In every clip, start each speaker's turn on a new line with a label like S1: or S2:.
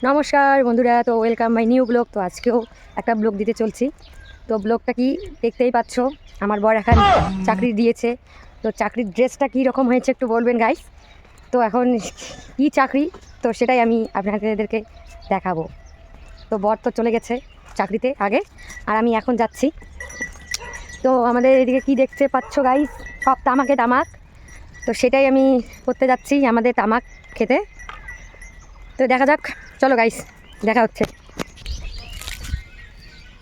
S1: নমস্কার বন্ধুরা, তো ওয়েলকাম মাই নিউ ব্লগ। তো আজকেও একটা ব্লগ দিতে চলছি। তো ব্লগটা কি দেখতেই পাচ্ছ, আমার বর এখন চাকরি দিয়েছে। তো চাকরির ড্রেসটা কী রকম হয়েছে একটু বলবেন গাইস। তো এখন কী চাকরি, তো সেটাই আমি আপনাদেরকে দেখাবো। তো বর তো চলে গেছে চাকরিতে আগে, আর আমি এখন যাচ্ছি। তো আমাদের এদিকে কি দেখতে পাচ্ছ গাইস, সব তামাকে তামাক। তো সেটাই আমি করতে যাচ্ছি, আমাদের তামাক খেতে। তো দেখা যাক, চলো গাইস, দেখা হচ্ছে।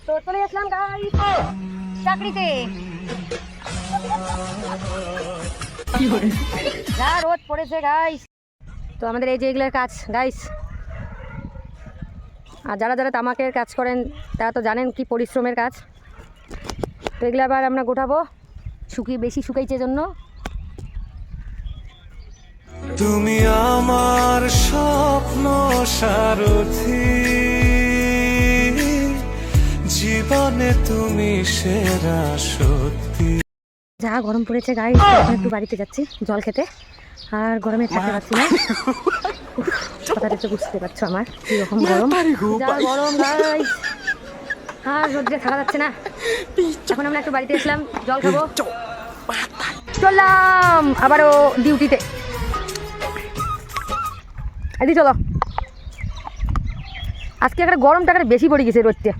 S1: তো চলে আসলাম গাইস চাকরিতে। যা রোদ পড়েছে গাইস। তো আমাদের এই যে এগুলোর কাজ গাইস, আর যারা যারা তামাকের কাজ করেন তারা তো জানেন কি পরিশ্রমের কাজ। তো এগুলো আবার আমরা গোটাবো, বেশি শুকাইছে জন্য।
S2: তুমি আমার স্বপ্ন সারথি, জীবনে তুমি সেরা সত্যি।
S1: যা গরম পড়েছে গাইস, এখন একটু বাড়িতে যাচ্ছি জল খেতে। আর গরমে থাকতে পারছি না, কথাটা তো বুঝতে পারছো আমার কীরকম গরম। যা গরম গাইস, আর রোদ্রে থাকা যাচ্ছে না। এখন আমরা একটু বাড়িতে আসলাম, জল খাবো, চললাম আবারও ডিউটিতে। এদিকে চলো, আজকে একটা গরমটা বেশি পড়ে গেছে রোদটা।